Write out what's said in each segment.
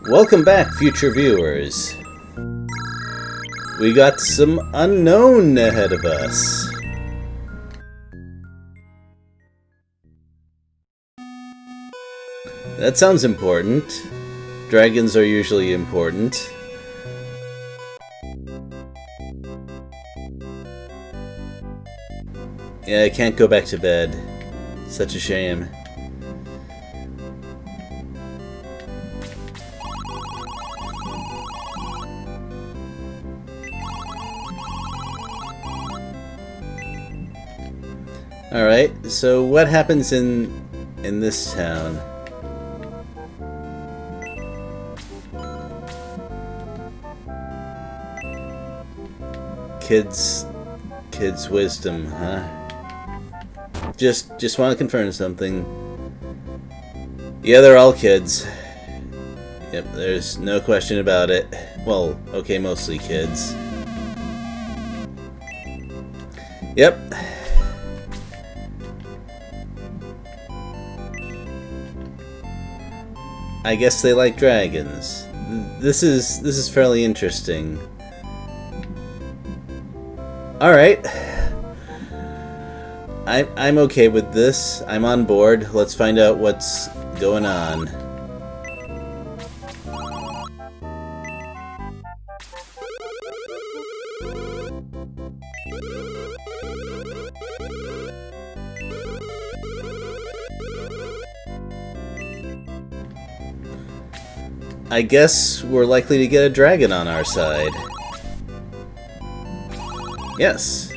Welcome back, future viewers. We got some unknown ahead of us. That sounds important. Dragons are usually important. Yeah, I can't go back to bed. Such a shame. Alright, so what happens in this town? Kids wisdom, huh? Just want to confirm something. Yeah, they're all kids. Yep, there's no question about it. Well, okay, mostly kids. Yep. I guess they like dragons. This is fairly interesting. All right. I'm okay with this. I'm on board. Let's find out what's going on. I guess we're likely to get a dragon on our side. Yes.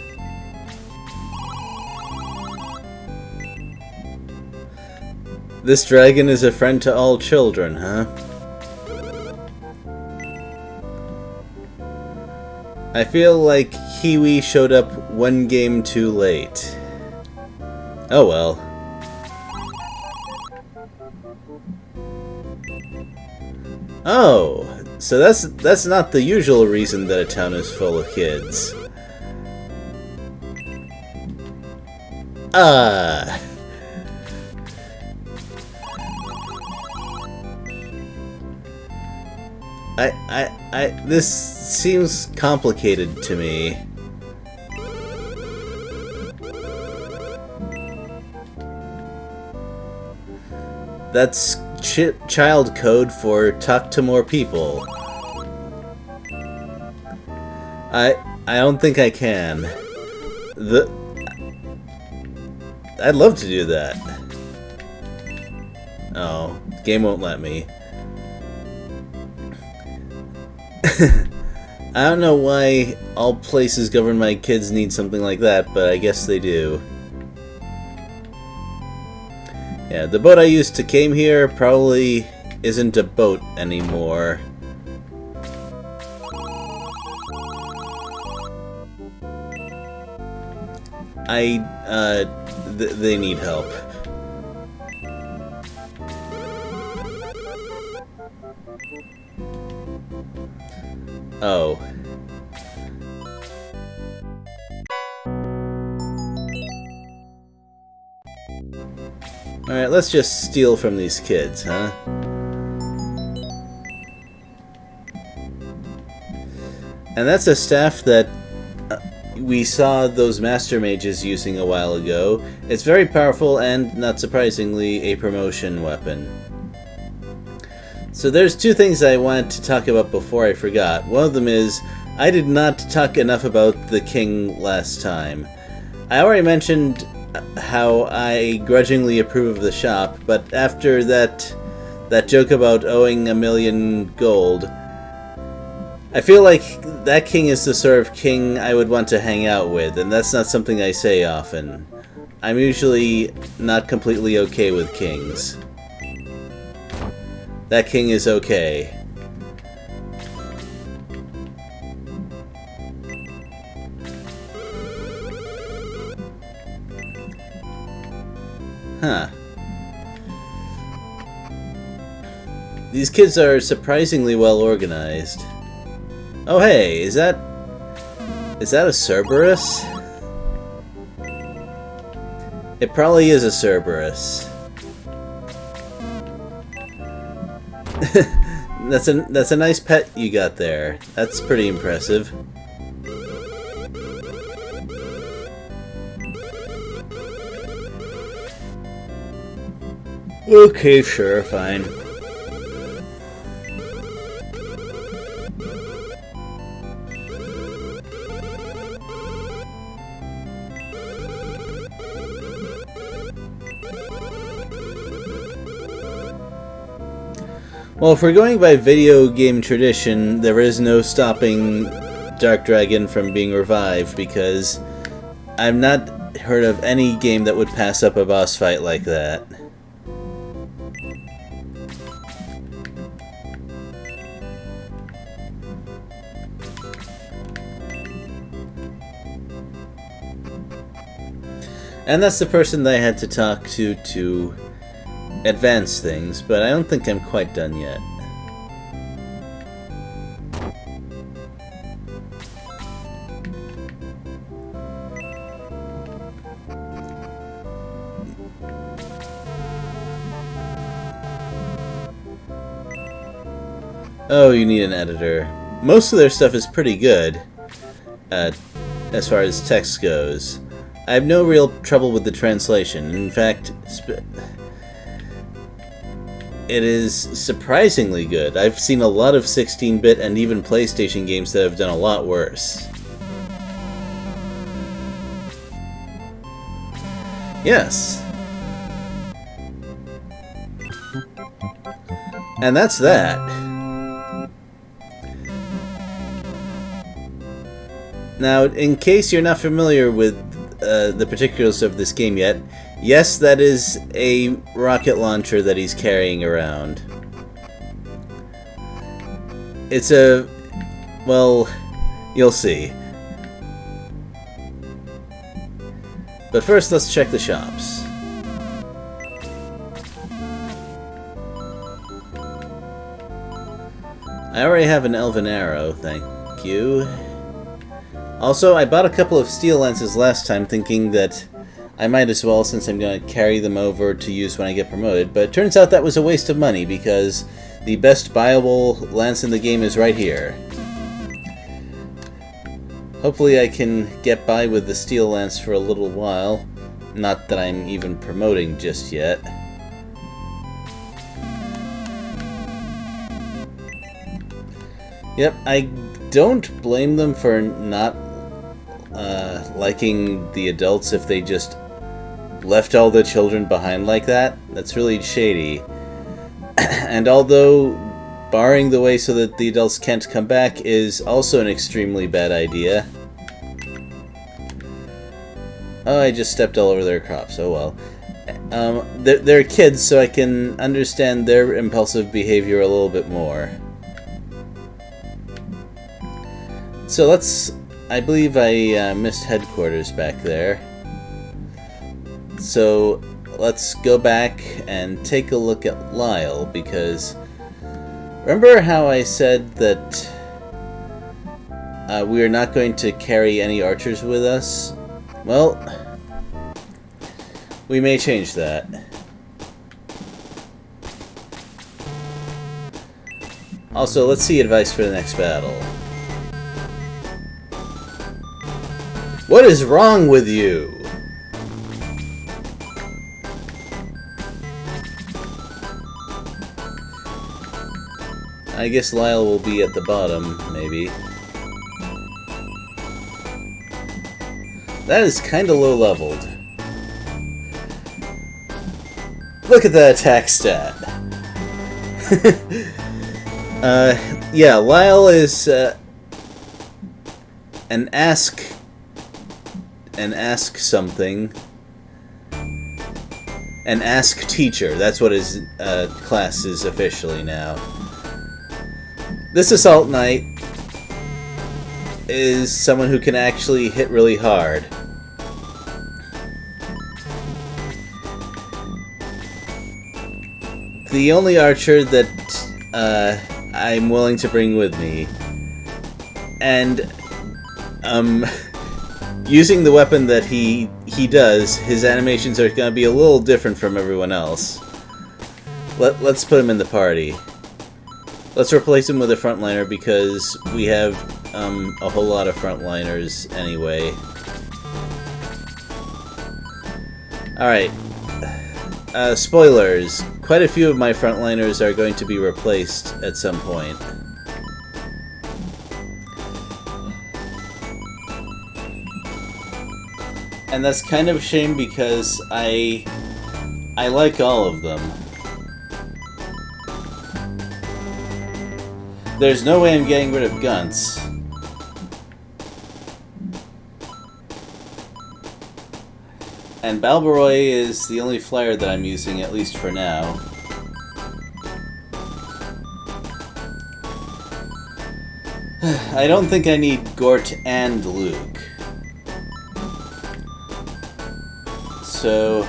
This dragon is a friend to all children, huh? I feel like Kiwi showed up one game too late. Oh well. Oh, so that's not the usual reason that a town is full of kids. This seems complicated to me. That's child code for talk to more people. I don't think I can. I'd love to do that. Oh, the game won't let me. I don't know why all places governed by kids need something like that, but I guess they do. Yeah, the boat I used to came here probably isn't a boat anymore. They need help. Oh. Alright, let's just steal from these kids, huh? And that's a staff that we saw those Master Mages using a while ago. It's very powerful and, not surprisingly, a promotion weapon. So there's two things I wanted to talk about before I forgot. One of them is, I did not talk enough about the king last time. I already mentioned how I grudgingly approve of the shop, but after that joke about owing 1,000,000 gold, I feel like that king is the sort of king I would want to hang out with, and that's not something I say often. I'm usually not completely okay with kings. That king is okay. Huh. These kids are surprisingly well organized. Oh hey, is that a Cerberus? It probably is a Cerberus. That's a nice pet you got there. That's pretty impressive. Okay, sure, fine. Well, if we're going by video game tradition, there is no stopping Dark Dragon from being revived, because I've not heard of any game that would pass up a boss fight like that. And that's the person that I had to talk to advance things, but I don't think I'm quite done yet. Oh, you need an editor. Most of their stuff is pretty good, as far as text goes. I have no real trouble with the translation. In fact, it is surprisingly good. I've seen a lot of 16-bit and even PlayStation games that have done a lot worse. Yes. And that's that. Now, in case you're not familiar with the particulars of this game yet, yes, that is a rocket launcher that he's carrying around. It's a... well, you'll see. But first, let's check the shops. I already have an elven arrow, thank you. Also, I bought a couple of steel lances last time, thinking that I might as well, since I'm going to carry them over to use when I get promoted, but it turns out that was a waste of money, because the best buyable lance in the game is right here. Hopefully I can get by with the steel lance for a little while. Not that I'm even promoting just yet. Yep, I don't blame them for not liking the adults if they just left all the children behind like that. That's really shady. And although barring the way so that the adults can't come back is also an extremely bad idea. Oh, I just stepped all over their crops. Oh well. They're kids, so I can understand their impulsive behavior a little bit more. So let's... I believe I missed headquarters back there. So let's go back and take a look at Lyle, because... remember how I said that we are not going to carry any archers with us? Well, we may change that. Also, let's see advice for the next battle. What is wrong with you? I guess Lyle will be at the bottom, maybe. That is kinda low-leveled. Look at that attack stat! Yeah, Lyle is an ask something. An ask teacher. That's what his class is officially now. This Assault Knight is someone who can actually hit really hard. The only archer that I'm willing to bring with me. And, using the weapon that he does, his animations are going to be a little different from everyone else. Let's put him in the party. Let's replace him with a frontliner because we have a whole lot of frontliners anyway. Alright. Spoilers. Quite a few of my frontliners are going to be replaced at some point. And that's kind of a shame because I like all of them. There's no way I'm getting rid of Gunts. And Balbaroy is the only flyer that I'm using, at least for now. I don't think I need Gort and Luke. So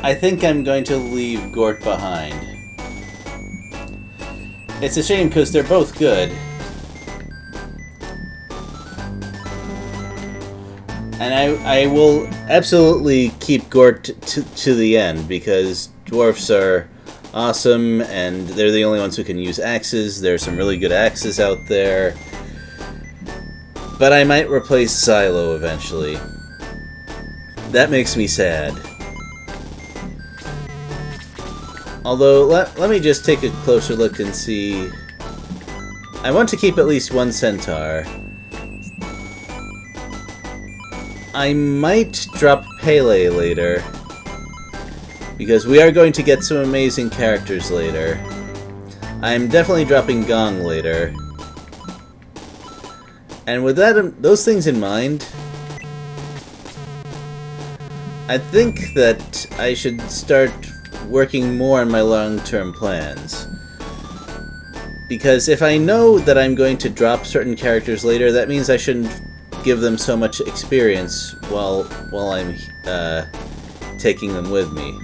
I think I'm going to leave Gort behind. It's a shame because they're both good. And I will absolutely keep Gort to the end because dwarfs are awesome and they're the only ones who can use axes. There's some really good axes out there. But I might replace Silo eventually. That makes me sad. Although, let me just take a closer look and see. I want to keep at least one Centaur. I might drop Pele later. Because we are going to get some amazing characters later. I'm definitely dropping Gong later. And with that, those things in mind, I think that I should start working more on my long-term plans. Because if I know that I'm going to drop certain characters later, that means I shouldn't give them so much experience while I'm taking them with me.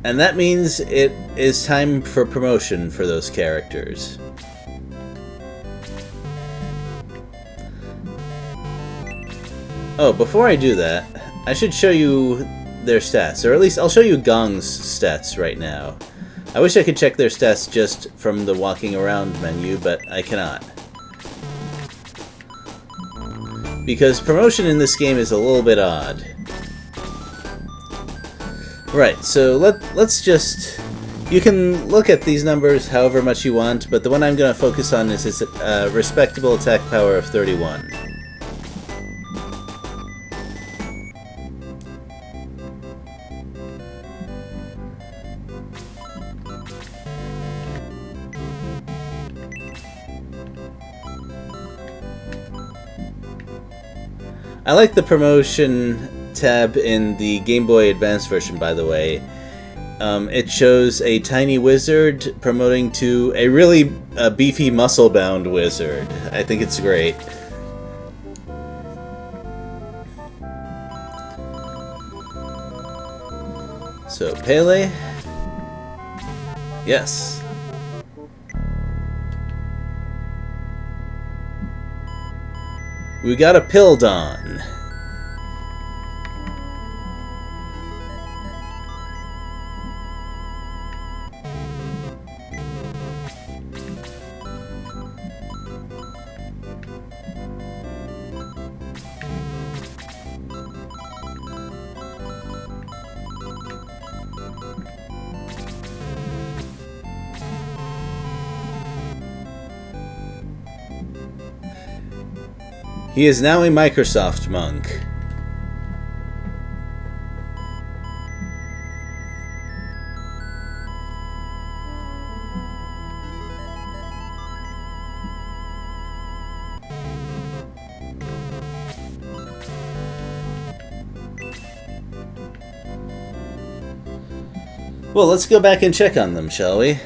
And that means it is time for promotion for those characters. Oh, before I do that, I should show you their stats, or at least I'll show you Gong's stats right now. I wish I could check their stats just from the walking around menu, but I cannot. Because promotion in this game is a little bit odd. Right, so let's just... You can look at these numbers however much you want, but the one I'm going to focus on is his respectable attack power of 31. I like the promotion tab in the Game Boy Advance version, by the way. It shows a tiny wizard promoting to a really beefy muscle-bound wizard. I think it's great. So, Pele? Yes. We got a Pildon. He is now a Microsoft monk. Well, let's go back and check on them, shall we?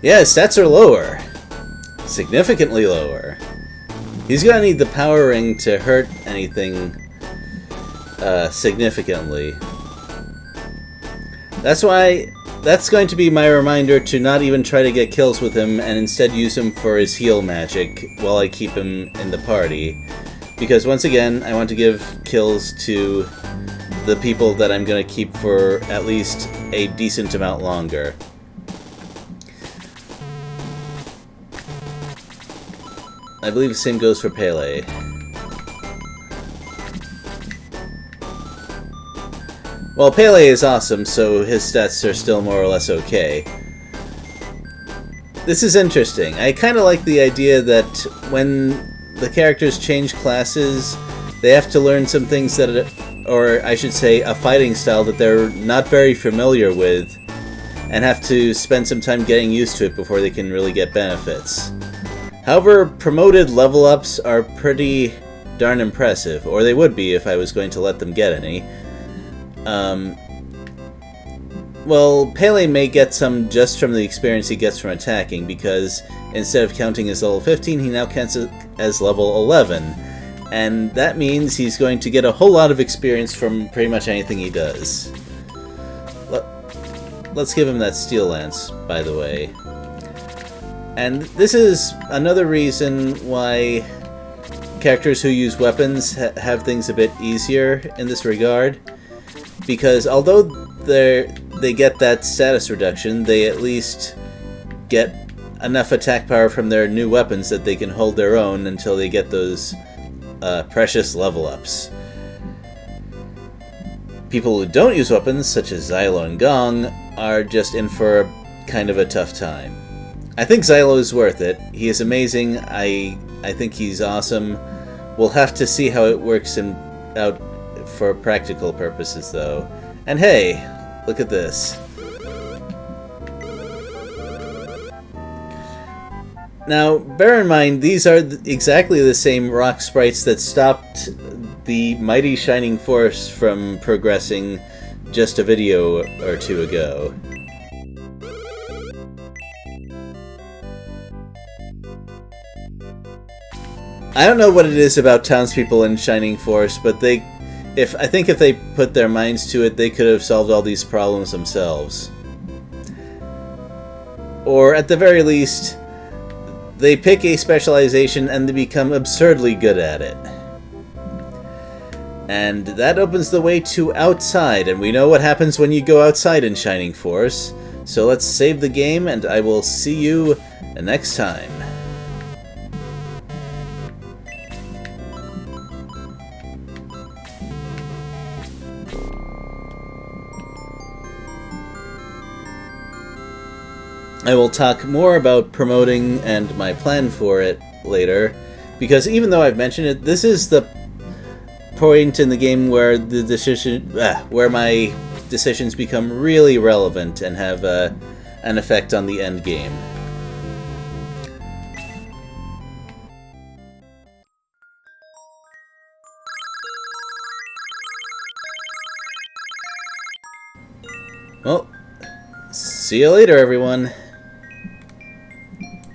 Yeah, his stats are lower. Significantly lower. He's gonna need the power ring to hurt anything significantly. That's why... That's going to be my reminder to not even try to get kills with him and instead use him for his heal magic while I keep him in the party. Because once again, I want to give kills to the people that I'm going to keep for at least a decent amount longer. I believe the same goes for Pele. Well, Pele is awesome, so his stats are still more or less okay. This is interesting. I kind of like the idea that when the characters change classes, they have to learn some things that, or I should say, a fighting style that they're not very familiar with, and have to spend some time getting used to it before they can really get benefits. However, promoted level-ups are pretty darn impressive, or they would be if I was going to let them get any. Well, Pele may get some just from the experience he gets from attacking, because instead of counting as level 15, he now counts as level 11. And that means he's going to get a whole lot of experience from pretty much anything he does. Let's give him that Steel Lance, by the way. And this is another reason why characters who use weapons have things a bit easier in this regard. Because although they get that status reduction, they at least get enough attack power from their new weapons that they can hold their own until they get those precious level ups. People who don't use weapons, such as Xylo and Gong, are just in for kind of a tough time. I think Xylo is worth it. He is amazing. I think he's awesome. We'll have to see how it works out for practical purposes, though. And hey, look at this. Now, bear in mind, these are exactly the same rock sprites that stopped the Mighty Shining Force from progressing just a video or two ago. I don't know what it is about townspeople in Shining Force, but I think if they put their minds to it, they could have solved all these problems themselves. Or, at the very least, they pick a specialization and they become absurdly good at it. And that opens the way to outside, and we know what happens when you go outside in Shining Force. So let's save the game, and I will see you next time. I will talk more about promoting and my plan for it later, because even though I've mentioned it, this is the point in the game where where my decisions become really relevant and have an effect on the end game. Well, see you later, everyone.